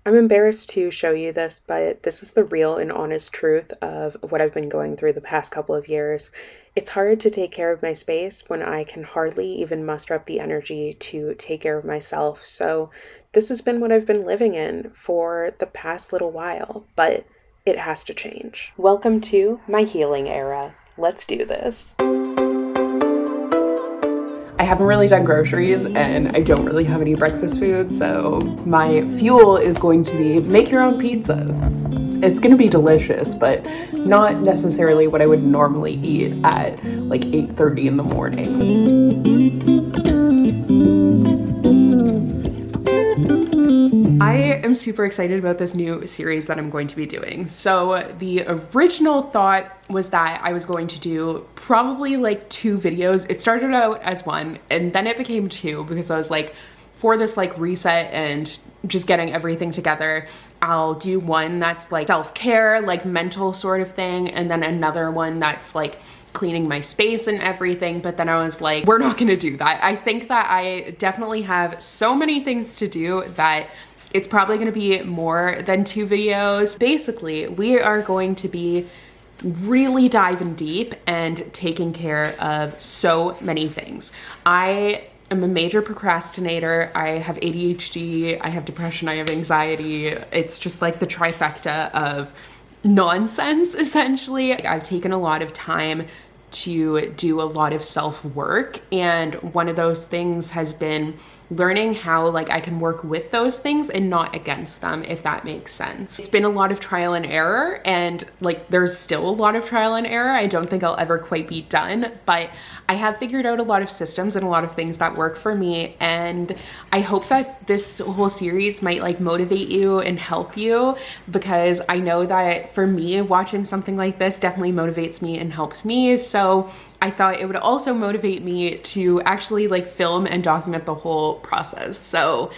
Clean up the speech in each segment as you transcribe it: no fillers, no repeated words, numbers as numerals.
I'm embarrassed to show you this, but this is the real and honest truth of what I've been going through the past couple of years. It's hard to take care of my space when I can hardly even muster up the energy to take care of myself. So, this has been what I've been living in for the past little while, but it has to change. Welcome to my healing era. Let's do this. I haven't really done groceries and I don't really have any breakfast food, so my fuel is going to be make your own pizza. It's going to be delicious, but not necessarily what I would normally eat at like 8:30 in the morning. I am super excited about this new series that I'm going to be doing. So the original thought was that I was going to do probably like 2 videos. It started out as 1 and then it became 2 because I was like, for this like reset and just getting everything together, I'll do one that's like self-care, like mental sort of thing, and then another one that's like cleaning my space and everything. But then I was like, we're not gonna do that. I think that I definitely have so many things to do that it's probably gonna be more than 2 videos. Basically, we are going to be really diving deep and taking care of so many things. I'm a major procrastinator. I have ADHD, I have depression, I have anxiety. It's just like the trifecta of nonsense, essentially. I've taken a lot of time to do a lot of self-work, and one of those things has been learning how like I can work with those things and not against them, if that makes sense. It's been a lot of trial and error, and like there's still a lot of trial and error. I don't think I'll ever quite be done, but I have figured out a lot of systems and a lot of things that work for me, and I hope that this whole series might like motivate you and help you, because I know that for me, watching something like this definitely motivates me and helps me. So I thought it would also motivate me to actually like film and document the whole process. So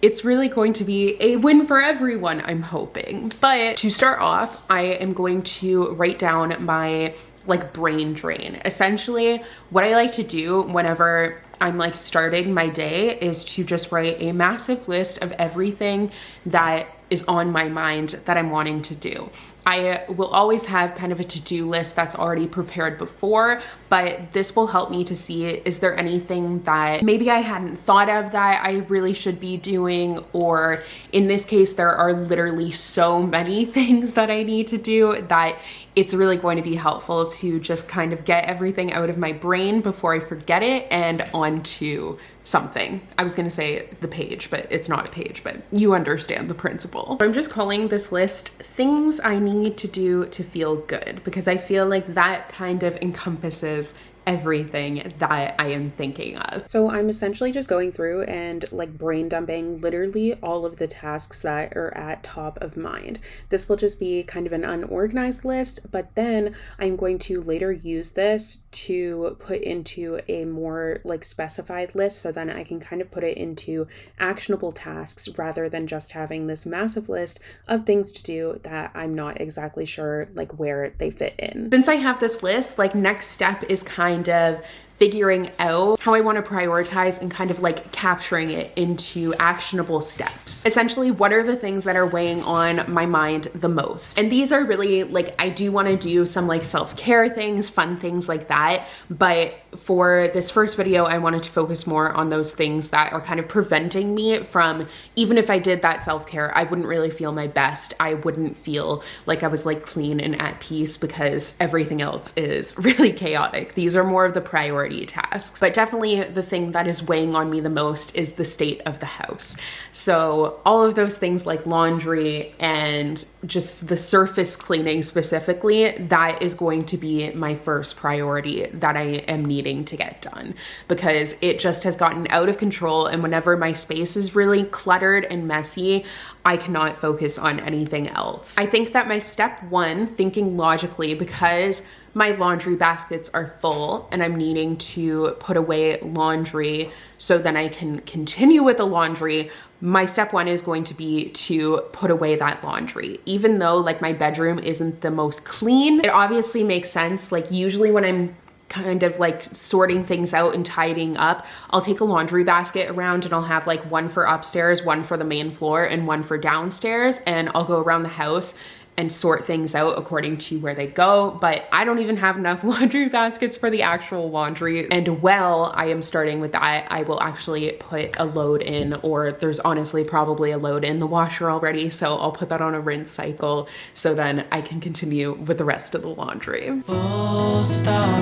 it's really going to be a win for everyone, I'm hoping. But to start off, I am going to write down my like brain drain. Essentially, what I like to do whenever I'm like starting my day is to just write a massive list of everything that is on my mind that I'm wanting to do. I will always have kind of a to-do list that's already prepared before, but this will help me to see, is there anything that maybe I hadn't thought of that I really should be doing? Or in this case, there are literally so many things that I need to do that it's really going to be helpful to just kind of get everything out of my brain before I forget it and onto something. I was gonna say the page, but it's not a page, but you understand the principle. I'm just calling this list things I need to do to feel good, because I feel like that kind of encompasses everything that I am thinking of. So I'm essentially just going through and like brain dumping literally all of the tasks that are at top of mind. This will just be kind of an unorganized list, but then I'm going to later use this to put into a more like specified list, so then I can kind of put it into actionable tasks rather than just having this massive list of things to do that I'm not exactly sure like where they fit in. Since I have this list, like next step is kind of figuring out how I want to prioritize and kind of like capturing it into actionable steps. Essentially, what are the things that are weighing on my mind the most? And these are really like, I do want to do some like self-care things, fun things like that. But for this first video, I wanted to focus more on those things that are kind of preventing me from, even if I did that self-care, I wouldn't really feel my best. I wouldn't feel like I was like clean and at peace because everything else is really chaotic. These are more of the priority tasks, but definitely the thing that is weighing on me the most is the state of the house. So all of those things like laundry and just the surface cleaning specifically, that is going to be my first priority that I am needing to get done, because it just has gotten out of control. And whenever my space is really cluttered and messy, I cannot focus on anything else. I think that my step 1, thinking logically, because my laundry baskets are full and I'm needing to put away laundry so then I can continue with the laundry, my step 1 is going to be to put away that laundry. Even though like my bedroom isn't the most clean, it obviously makes sense. Like usually when I'm kind of like sorting things out and tidying up, I'll take a laundry basket around and I'll have like one for upstairs, one for the main floor, and one for downstairs. And I'll go around the house and sort things out according to where they go. But I don't even have enough laundry baskets for the actual laundry. And while I am starting with that, I will actually put a load in, or there's honestly probably a load in the washer already. So I'll put that on a rinse cycle so then I can continue with the rest of the laundry. Full stop.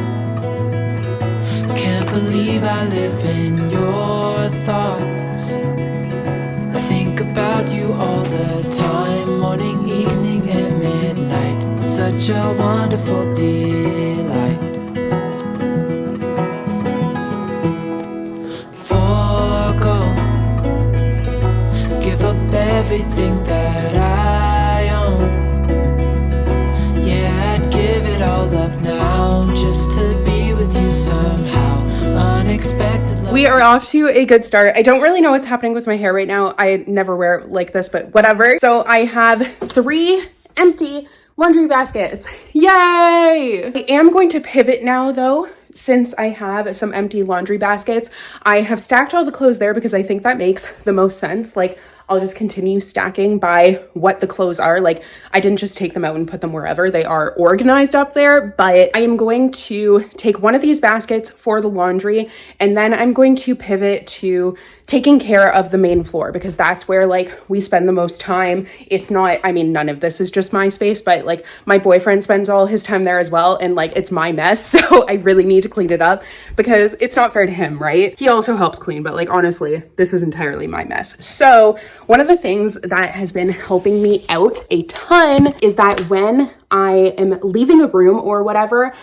Can't believe I live in your thoughts. I think about you all the time, morning, evening, and midnight. Such a wonderful delight. Forgo, give up everything that I own. Yeah, I'd give it all up now just to be with you somehow. Unexpected love. We are off to a good start. I don't really know what's happening with my hair right now. I never wear it like this, but whatever. So I have 3 empty laundry baskets. Yay! I am going to pivot now though. Since I have some empty laundry baskets, I have stacked all the clothes there because I think that makes the most sense. Like, I'll just continue stacking by what the clothes are. Like, I didn't just take them out and put them wherever. They are organized up there, but I am going to take one of these baskets for the laundry, and then I'm going to pivot to taking care of the main floor because that's where like we spend the most time. It's not, I mean, none of this is just my space, but like my boyfriend spends all his time there as well. And like, it's my mess. So I really need to clean it up because it's not fair to him, right? He also helps clean, but like, honestly, this is entirely my mess. So one of the things that has been helping me out a ton is that when I am leaving a room or whatever,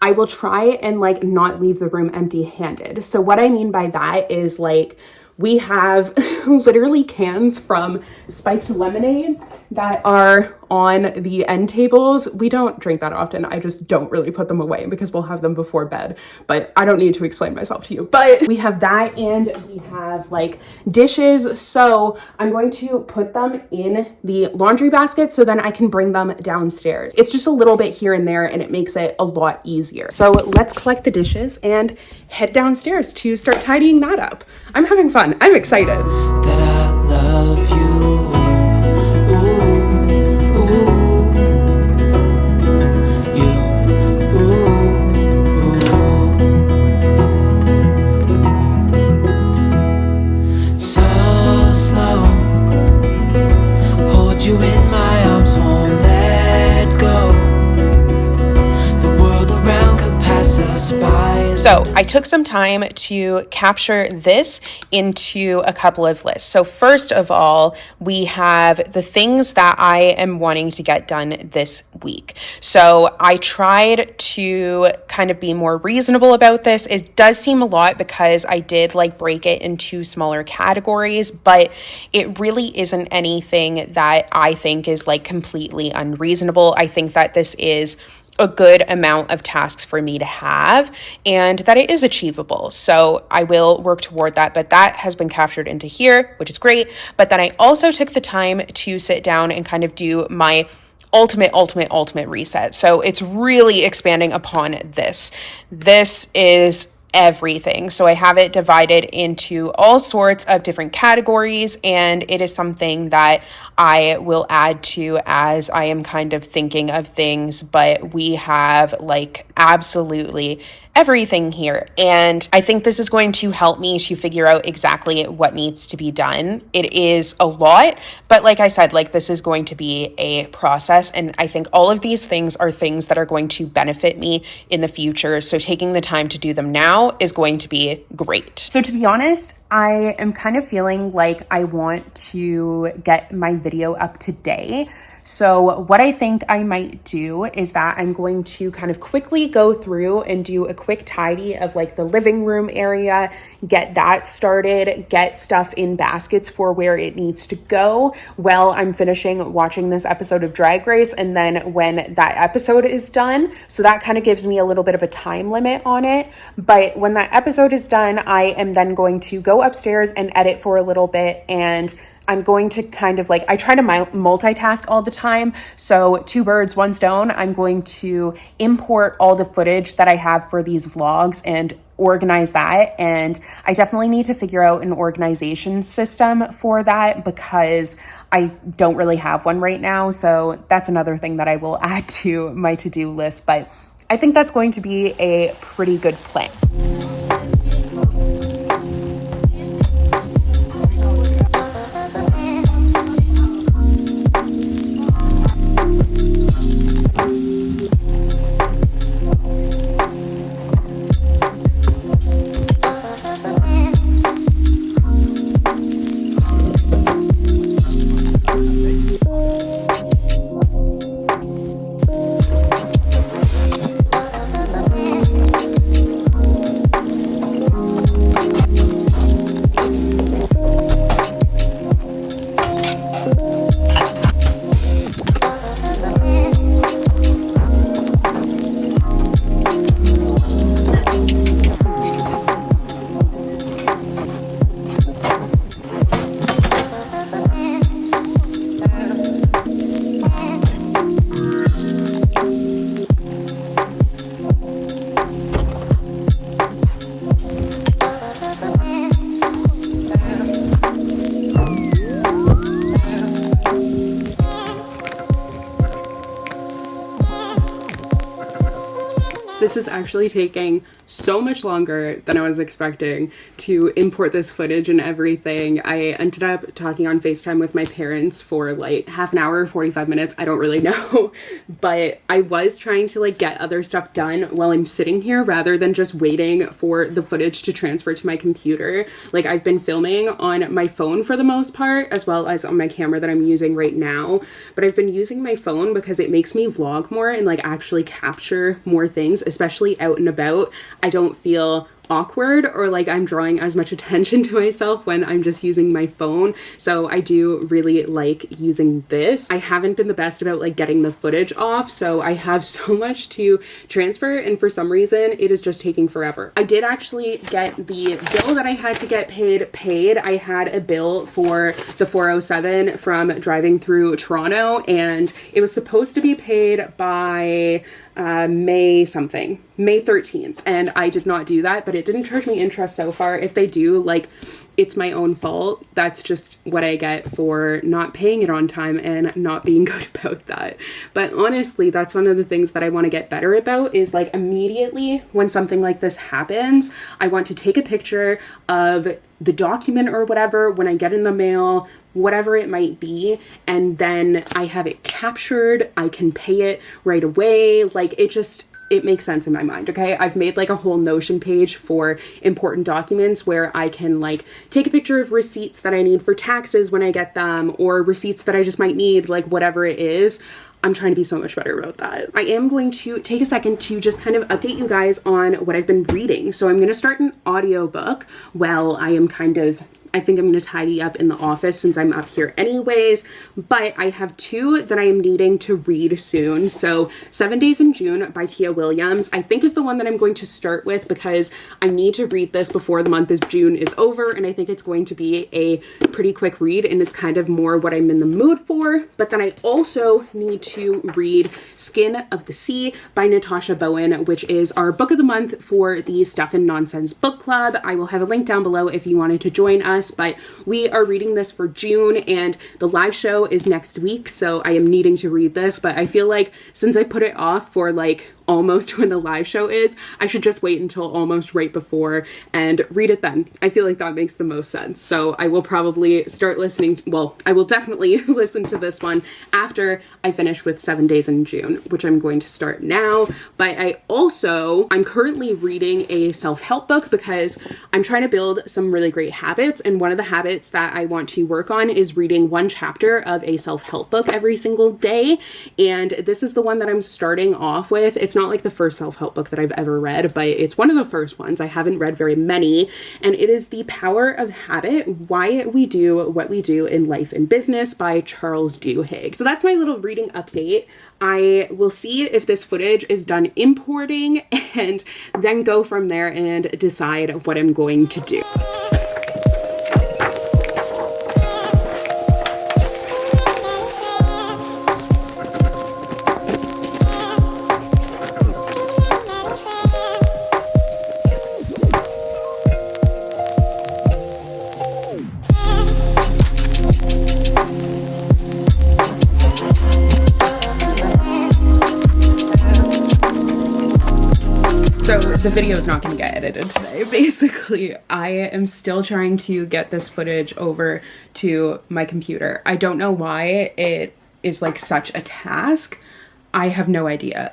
I will try and like not leave the room empty handed. So what I mean by that is like, we have literally cans from spiked lemonades that are on the end tables. We don't drink that often. I just don't really put them away because we'll have them before bed, but I don't need to explain myself to you. But we have that, and we have like dishes. So I'm going to put them in the laundry basket so then I can bring them downstairs. It's just a little bit here and there and it makes it a lot easier. So let's collect the dishes and head downstairs to start tidying that up. I'm having fun. I'm excited. That I love you. Ooh, ooh, you. Ooh, ooh. So slow. Hold you in my arms, won't let go. The world around could pass us by. So I took some time to capture this into a couple of lists. So first of all, we have the things that I am wanting to get done this week. So I tried to kind of be more reasonable about this. It does seem a lot because I did like break it into smaller categories, but it really isn't anything that I think is like completely unreasonable. I think that this is a good amount of tasks for me to have and that it is achievable. So I will work toward that, but that has been captured into here, which is great. But then I also took the time to sit down and kind of do my ultimate reset. So it's really expanding upon this. This is everything. So I have it divided into all sorts of different categories, and it is something that I will add to as I am kind of thinking of things, but we have like absolutely everything here. And I think this is going to help me to figure out exactly what needs to be done. It is a lot, but like I said, like this is going to be a process. And I think all of these things are things that are going to benefit me in the future. So taking the time to do them now is going to be great. So to be honest, I am kind of feeling like I want to get my video up today. So what I think I might do is that I'm going to kind of quickly go through and do a quick tidy of like the living room area, get that started, get stuff in baskets for where it needs to go while I'm finishing watching this episode of Drag Race. And then when that episode is done, so that kind of gives me a little bit of a time limit on it. But when that episode is done, I am then going to go upstairs and edit for a little bit and I'm going to kind of like, I try to multitask all the time. So 2 birds, 1 stone. I'm going to import all the footage that I have for these vlogs and organize that. And I definitely need to figure out an organization system for that because I don't really have one right now. So that's another thing that I will add to my to-do list. But I think that's going to be a pretty good plan. This is actually taking so much longer than I was expecting to import this footage and everything. I ended up talking on FaceTime with my parents for like half an hour, 45 minutes, I don't really know. But I was trying to like get other stuff done while I'm sitting here rather than just waiting for the footage to transfer to my computer. Like I've been filming on my phone for the most part, as well as on my camera that I'm using right now. But I've been using my phone because it makes me vlog more and like actually capture more things, especially out and about. I don't feel awkward or like I'm drawing as much attention to myself when I'm just using my phone. So I do really like using this. I haven't been the best about like getting the footage off, so I have so much to transfer and for some reason it is just taking forever. I did actually get the bill that I had to get paid. I had a bill for the 407 from driving through Toronto and it was supposed to be paid by May 13th, and I did not do that, but it didn't charge me interest so far. If they do, like, it's my own fault. That's just what I get for not paying it on time and not being good about that. But honestly, that's one of the things that I want to get better about is like immediately when something like this happens, I want to take a picture of the document or whatever when I get in the mail, whatever it might be, and then I have it captured, I can pay it right away. Like it makes sense in my mind, okay? I've made like a whole Notion page for important documents where I can like take a picture of receipts that I need for taxes when I get them, or receipts that I just might need, like whatever it is. I'm trying to be so much better about that. I am going to take a second to just kind of update you guys on what I've been reading. So I'm going to start an audiobook while I am I think I'm going to tidy up in the office since I'm up here anyways, but I have 2 that I am needing to read soon. So 7 Days in June by Tia Williams, I think is the one that I'm going to start with because I need to read this before the month of June is over, and I think it's going to be a pretty quick read and it's kind of more what I'm in the mood for. But then I also need to read Skin of the Sea by Natasha Bowen, which is our book of the month for the Stuff and Nonsense book club. I will have a link down below if you wanted to join us. But we are reading this for June and the live show is next week, so I am needing to read this. But I feel like since I put it off for like almost when the live show is, I should just wait until almost right before and read it then. I feel like that makes the most sense. So I will probably start listening I will definitely listen to this one after I finish with 7 Days in June, which I'm going to start now. But I'm currently reading a self-help book because I'm trying to build some really great habits, and one of the habits that I want to work on is reading 1 chapter of a self-help book every single day, and this is the one that I'm starting off with. It's not like the first self-help book that I've ever read, but it's one of the first ones. I haven't read very many, and it is The Power of Habit: Why We Do What We Do in Life and Business by Charles Duhigg. So that's my little reading update. I will see if this footage is done importing and then go from there and decide what I'm going to do. the video is not going to get edited today. Basically, I am still trying to get this footage over to my computer. I don't know why it is like such a task. I have no idea,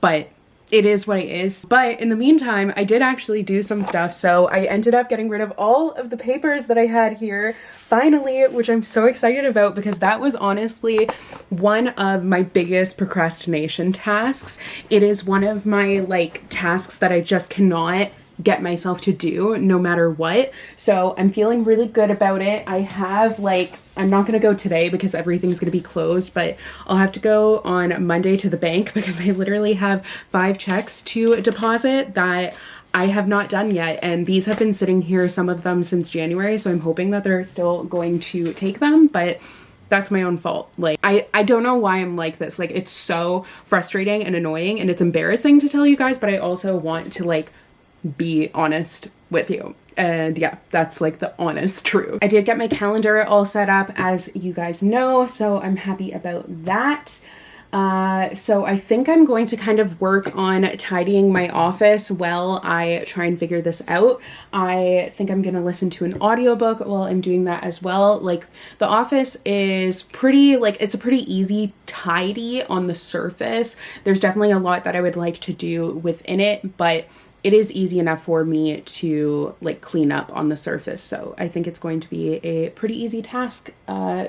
but it is what it is. But in the meantime, I did actually do some stuff. So I ended up getting rid of all of the papers that I had here finally, which I'm so excited about because that was honestly one of my biggest procrastination tasks. It is one of my like tasks that I just cannot get myself to do no matter what. So I'm feeling really good about it. I have like, I'm not going to go today because everything's going to be closed, but I'll have to go on Monday to the bank because I literally have 5 checks to deposit that I have not done yet. And these have been sitting here, some of them since January. So I'm hoping that they're still going to take them, but that's my own fault. Like, I don't know why I'm like this. Like, it's so frustrating and annoying and it's embarrassing to tell you guys, but I also want to like be honest with you. And yeah, that's like the honest truth. I did get my calendar all set up, as you guys know, so I'm happy about that. So I think I'm going to kind of work on tidying my office while I try and figure this out. I think I'm going to listen to an audiobook while I'm doing that as well. Like, the office is pretty, like, it's a pretty easy tidy on the surface. There's definitely a lot that I would like to do within it, but it is easy enough for me to like clean up on the surface. So I think it's going to be a pretty easy task,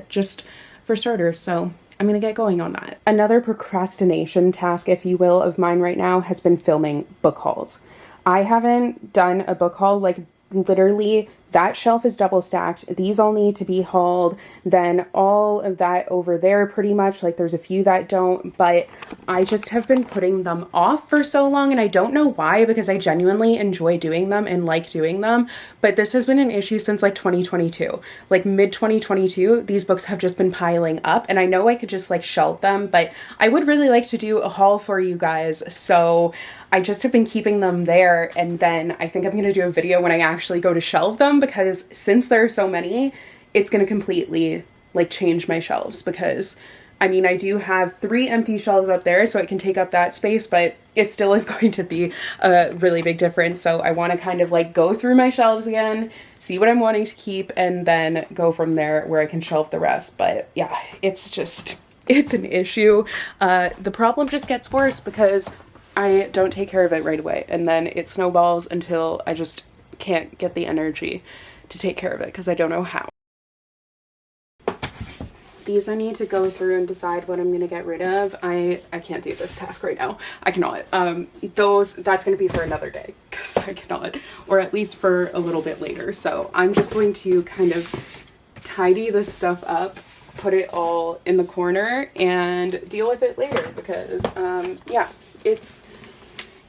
just for starters. So I'm going to get going on that. Another procrastination task, if you will, of mine right now has been filming book hauls. I haven't done a book haul, like literally that shelf is double stacked. These all need to be hauled. Then all of that over there, pretty much, like there's a few that don't, but I just have been putting them off for so long and I don't know why, because I genuinely enjoy doing them and like doing them. But this has been an issue since like 2022, like mid 2022, these books have just been piling up and I know I could just like shelve them, but I would really like to do a haul for you guys. So I just have been keeping them there, and then I think I'm going to do a video when I actually go to shelve them, because since there are so many, it's going to completely like change my shelves, because I mean, I do have 3 empty shelves up there, so it can take up that space, but it still is going to be a really big difference. So I want to kind of like go through my shelves again, see what I'm wanting to keep, and then go from there where I can shelve the rest. But yeah, it's an issue. The problem just gets worse because I don't take care of it right away, and then it snowballs until I just can't get the energy to take care of it because I don't know how. These I need to go through and decide what I'm going to get rid of. I can't do this task right now. I cannot. That's going to be for another day because I cannot, or at least for a little bit later. So I'm just going to kind of tidy this stuff up, put it all in the corner, and deal with it later because, yeah, it's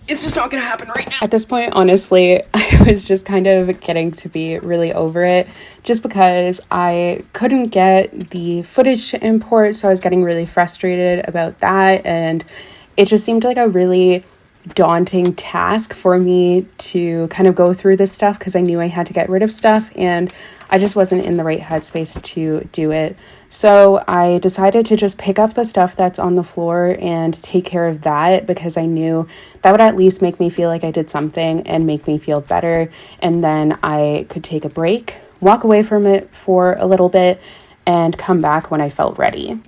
just not gonna happen right now. At this point, honestly, I was just kind of getting to be really over it just because I couldn't get the footage to import, so I was getting really frustrated about that, and it just seemed like a really daunting task for me to kind of go through this stuff because I knew I had to get rid of stuff and I just wasn't in the right headspace to do it. So I decided to just pick up the stuff that's on the floor and take care of that because I knew that would at least make me feel like I did something and make me feel better. And then I could take a break, walk away from it for a little bit, and come back when I felt ready.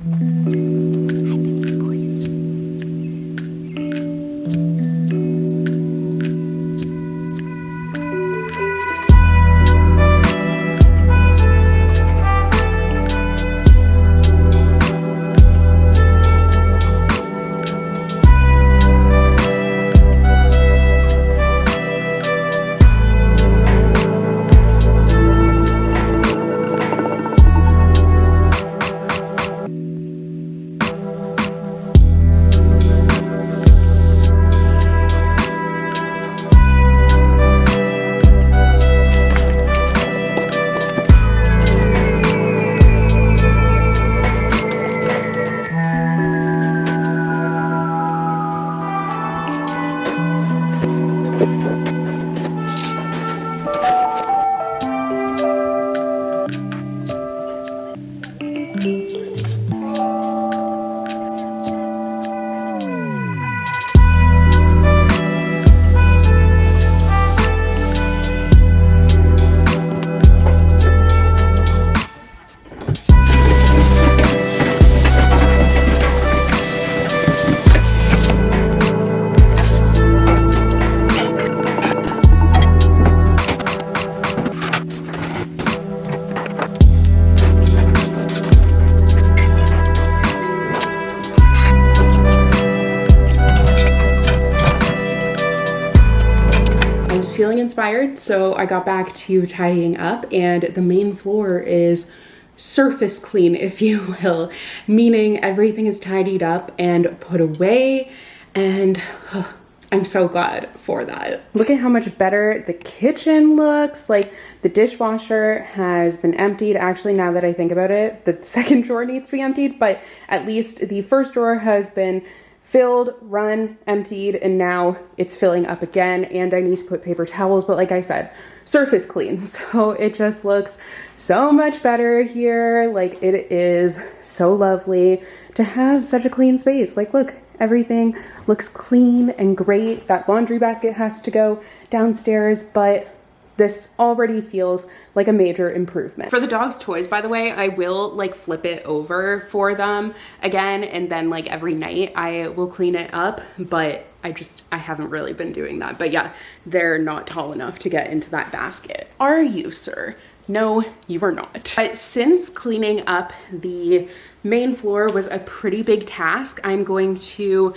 inspired, so I got back to tidying up, and the main floor is surface clean, if you will, meaning everything is tidied up and put away, and I'm so glad for that. Look at how much better the kitchen looks. Like, the dishwasher has been emptied. Actually, now that I think about it, the second drawer needs to be emptied, but at least the first drawer has been filled, run, emptied, and now it's filling up again, and I need to put paper towels, but like I said, surface clean. So it just looks so much better here. Like, it is so lovely to have such a clean space. Like, look, everything looks clean and great. That laundry basket has to go downstairs, but this already feels like a major improvement. For the dog's toys, by the way, I will like flip it over for them again, and then like every night I will clean it up, but I haven't really been doing that. But yeah, they're not tall enough to get into that basket. Are you, sir? No, you are not. But since cleaning up the main floor was a pretty big task, I'm going to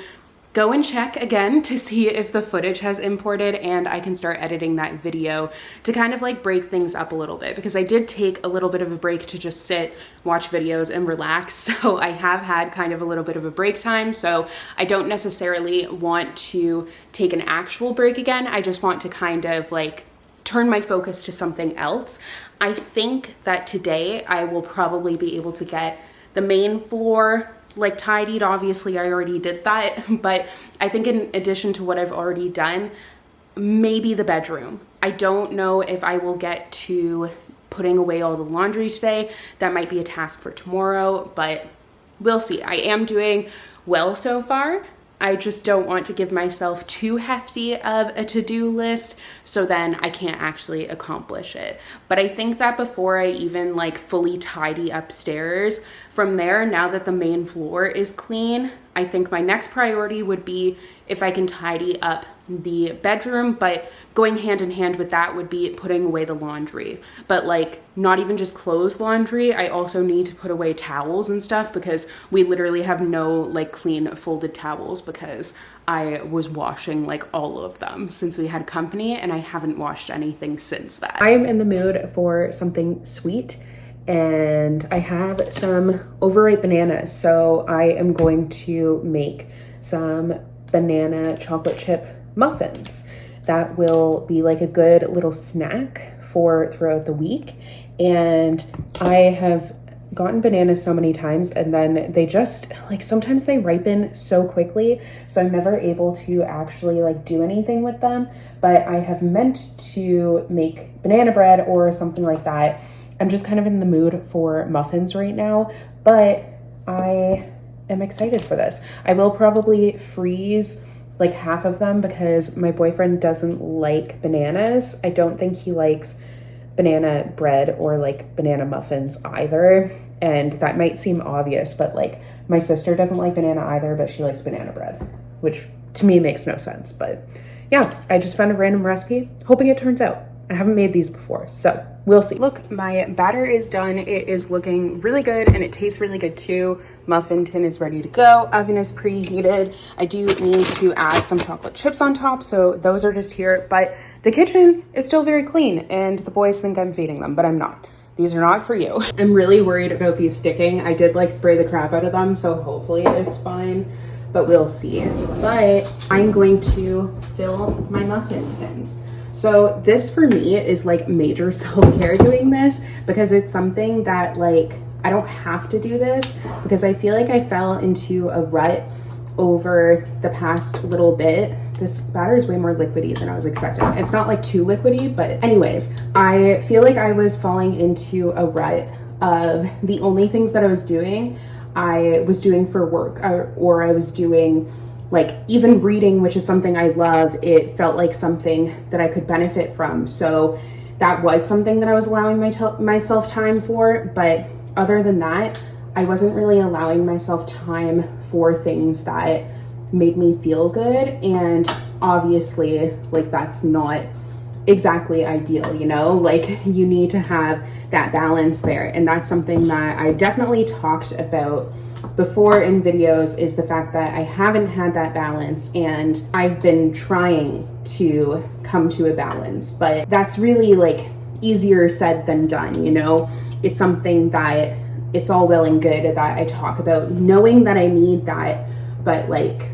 go and check again to see if the footage has imported, and I can start editing that video to kind of like break things up a little bit, because I did take a little bit of a break to just sit, watch videos, and relax. So I have had kind of a little bit of a break time. So I don't necessarily want to take an actual break again. I just want to kind of like turn my focus to something else. I think that today I will probably be able to get the main floor like tidied. Obviously I already did that, but I think in addition to what I've already done, maybe the bedroom. I don't know if I will get to putting away all the laundry today. That might be a task for tomorrow, but we'll see. I am doing well so far. I just don't want to give myself too hefty of a to-do list, so then I can't actually accomplish it. But I think that before I even like fully tidy upstairs, from there, now that the main floor is clean, I think my next priority would be if I can tidy up the bedroom, but going hand in hand with that would be putting away the laundry. But like not even just clothes laundry, I also need to put away towels and stuff, because we literally have no like clean folded towels, because I was washing like all of them since we had company, and I haven't washed anything since that. I am in the mood for something sweet, and I have some overripe bananas, so I am going to make some banana chocolate chip muffins. That will be like a good little snack for throughout the week. And I have gotten bananas so many times, and then they just like, sometimes they ripen so quickly, so I'm never able to actually like do anything with them. But I have meant to make banana bread or something like that. I'm just kind of in the mood for muffins right now, but I am excited for this. I will probably freeze like half of them, because my boyfriend doesn't like bananas. I don't think he likes banana bread or like banana muffins either. And that might seem obvious, but like my sister doesn't like banana either, but she likes banana bread, which to me makes no sense. But yeah, I just found a random recipe, hoping it turns out. I haven't made these before, so we'll see. Look, my batter is done. It is looking really good, and it tastes really good too. Muffin tin is ready to go. Oven is preheated. I do need to add some chocolate chips on top, so those are just here. But the kitchen is still very clean, and the boys think I'm feeding them, but I'm not. These are not for you. I'm really worried about these sticking. I did like spray the crap out of them, so hopefully it's fine, but we'll see. But I'm going to fill my muffin tins. So this for me is like major self-care doing this, because it's something that like, I don't have to do this, because I feel like I fell into a rut over the past little bit. This batter is way more liquidy than I was expecting. It's not like too liquidy, but anyways, I feel like I was falling into a rut of the only things that I was doing for work, or I was doing like even reading, which is something I love. It felt like something that I could benefit from. So that was something that I was allowing myself time for. But other than that, I wasn't really allowing myself time for things that made me feel good. And obviously, like, that's not exactly ideal, you know? Like, you need to have that balance there. And that's something that I've definitely talked about before in videos, is the fact that I haven't had that balance, and I've been trying to come to a balance, but that's really like easier said than done, you know? It's something that it's all well and good that I talk about knowing that I need that, but like,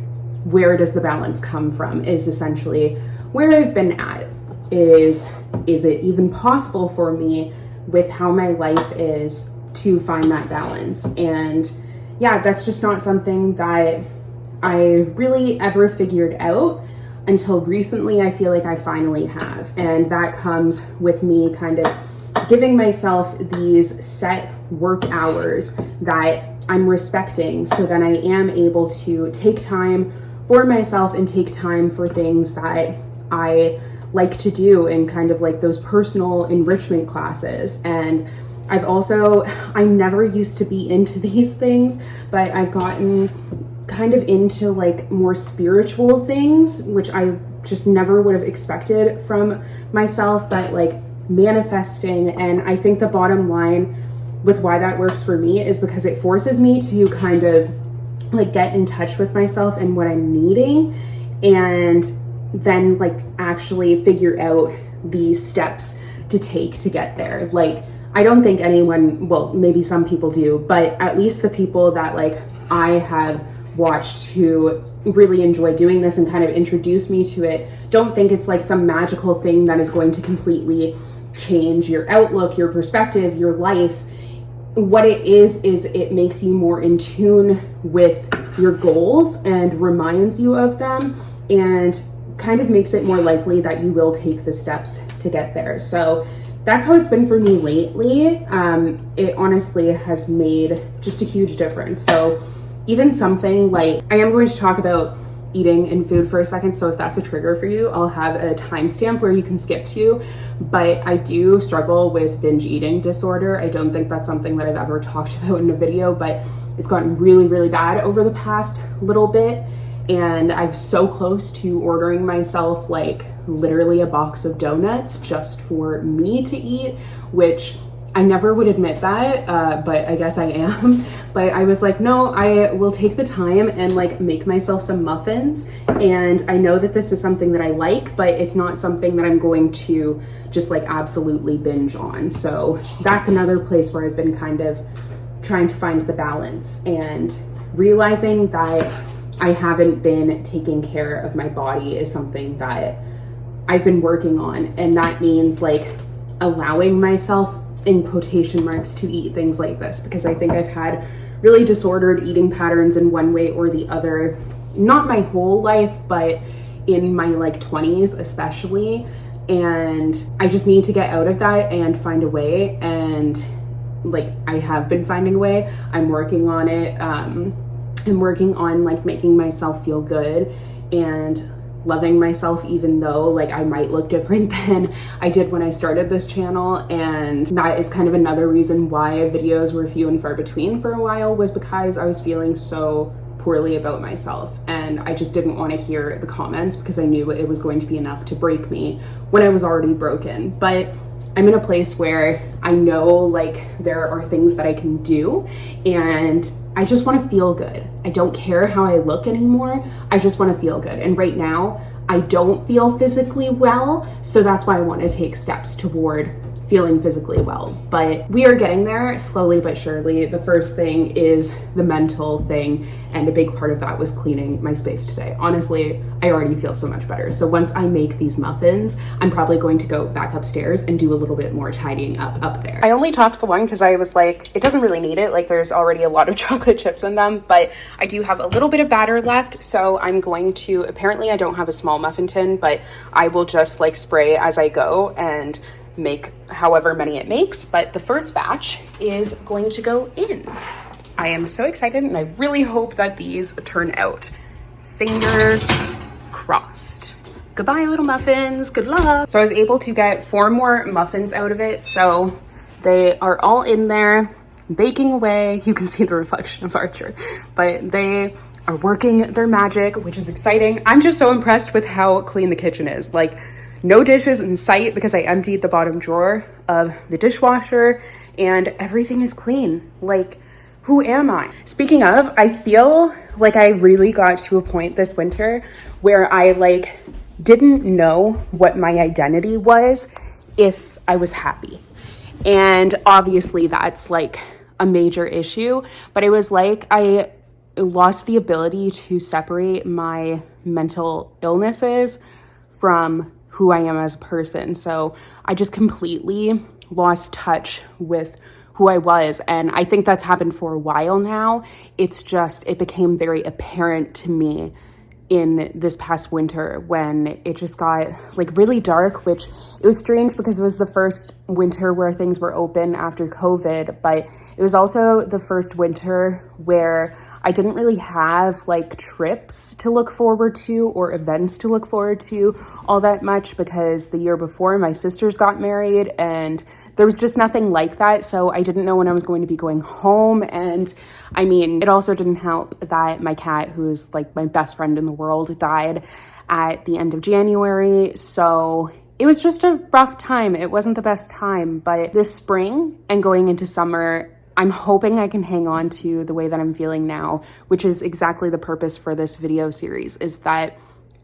where does the balance come from is essentially where I've been at. Is it even possible for me with how my life is to find that balance? And yeah, that's just not something that I really ever figured out until recently. I feel like I finally have. And that comes with me kind of giving myself these set work hours that I'm respecting, so that I am able to take time for myself and take time for things that I like to do, in kind of like those personal enrichment classes. And I never used to be into these things, but I've gotten kind of into like more spiritual things, which I just never would have expected from myself, but like manifesting. And I think the bottom line with why that works for me is because it forces me to kind of like get in touch with myself and what I'm needing, and then like actually figure out the steps to take to get there. Like, I don't think anyone, well, maybe some people do, but at least the people that like I have watched who really enjoy doing this and kind of introduce me to it, don't think it's like some magical thing that is going to completely change your outlook, your perspective, your life. What it is it makes you more in tune with your goals and reminds you of them, and kind of makes it more likely that you will take the steps to get there. So that's how it's been for me lately. It honestly has made just a huge difference. So even something like, I am going to talk about eating and food for a second, so if that's a trigger for you, I'll have a timestamp where you can skip to, but I do struggle with binge eating disorder. I don't think that's something that I've ever talked about in a video, but it's gotten really, really bad over the past little bit, and I'm so close to ordering myself like literally a box of donuts just for me to eat, which I never would admit that, but I guess I am. But I was like, no, I will take the time and like make myself some muffins. And I know that this is something that I like, but it's not something that I'm going to just like absolutely binge on. So that's another place where I've been kind of trying to find the balance, and realizing that I haven't been taking care of my body is something that I've been working on. And that means like allowing myself, in quotation marks, to eat things like this, because I think I've had really disordered eating patterns in one way or the other, not my whole life, but in my like 20s especially. And I just need to get out of that and find a way. And like, I have been finding a way. I'm working on it. I'm working on like making myself feel good and loving myself, even though like I might look different than I did when I started this channel. And that is kind of another reason why videos were few and far between for a while, was because I was feeling so poorly about myself, and I just didn't want to hear the comments, because I knew it was going to be enough to break me when I was already broken. But I'm in a place where I know like there are things that I can do, and I just want to feel good. I don't care how I look anymore. I just want to feel good. And right now I don't feel physically well, so that's why I want to take steps toward feeling physically well. But we are getting there slowly but surely. The first thing is the mental thing, and a big part of that was cleaning my space today. Honestly, I already feel so much better. So once I make these muffins, I'm probably going to go back upstairs and do a little bit more tidying up there. I only topped the one because I was like, it doesn't really need it. Like, there's already a lot of chocolate chips in them, but I do have a little bit of batter left. So I'm going to, apparently I don't have a small muffin tin, but I will just like spray as I go and make however many it makes. But the first batch is going to go in. I am so excited, and I really hope that these turn out. Fingers crossed. Goodbye, little muffins. Good luck. So I was able to get 4 more muffins out of it. So they are all in there, baking away. You can see the reflection of Archer, but they are working their magic, which is exciting. I'm just so impressed with how clean the kitchen is. Like, no dishes in sight because I emptied the bottom drawer of the dishwasher and everything is clean. Like, who am I? Speaking of, I feel like I really got to a point this winter where I like didn't know what my identity was if I was happy. And obviously that's like a major issue, but it was like I lost the ability to separate my mental illnesses from who I am as a person. So I just completely lost touch with who I was. And I think that's happened for a while now. It became very apparent to me in this past winter when it just got like really dark, which it was strange because it was the first winter where things were open after COVID, but it was also the first winter where I didn't really have like trips to look forward to or events to look forward to all that much because the year before my sisters got married and there was just nothing like that. So I didn't know when I was going to be going home. And I mean, it also didn't help that my cat, who's like my best friend in the world, died at the end of January. So it was just a rough time. It wasn't the best time, but this spring and going into summer, I'm hoping I can hang on to the way that I'm feeling now, which is exactly the purpose for this video series, is that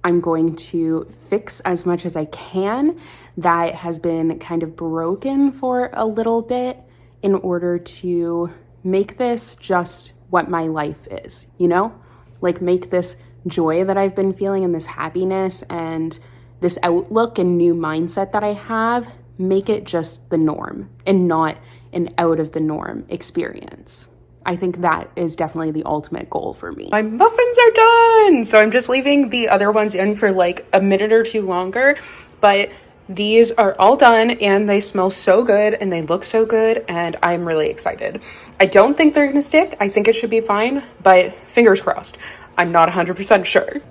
I'm going to fix as much as I can that has been kind of broken for a little bit in order to make this just what my life is, you know? Like make this joy that I've been feeling and this happiness and this outlook and new mindset that I have, make it just the norm and not an out of the norm experience. I think that is definitely the ultimate goal for me. My muffins are done! So I'm just leaving the other ones in for like a minute or two longer, but these are all done and they smell so good and they look so good and I'm really excited. I don't think they're gonna stick. I think it should be fine, but fingers crossed. I'm not 100% sure.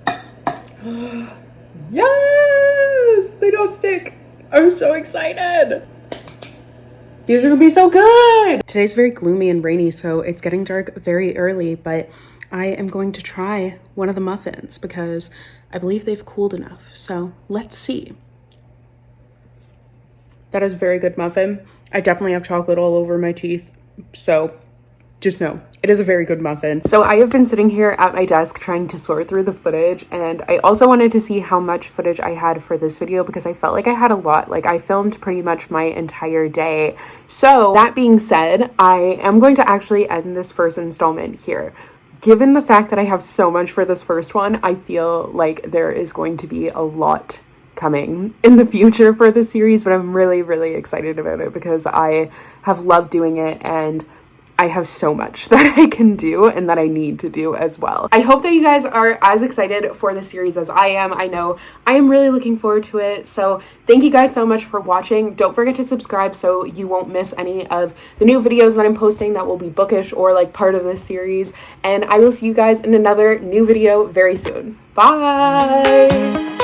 Yes! They don't stick. I'm so excited. These are gonna be so good. Today's very gloomy and rainy, so it's getting dark very early, but I am going to try one of the muffins because I believe they've cooled enough. So let's see. That is a very good muffin. I definitely have chocolate all over my teeth, so just know it is a very good muffin. So I have been sitting here at my desk trying to sort through the footage, and I also wanted to see how much footage I had for this video because I felt like I had a lot. Like I filmed pretty much my entire day. So that being said, I am going to actually end this first installment here. Given the fact that I have so much for this first one, I feel like there is going to be a lot coming in the future for the series, but I'm really, really excited about it because I have loved doing it and I have so much that I can do and that I need to do as well. I hope that you guys are as excited for the series as I am. I know I am really looking forward to it. So thank you guys so much for watching. Don't forget to subscribe so you won't miss any of the new videos that I'm posting that will be bookish or like part of this series. And I will see you guys in another new video very soon. Bye!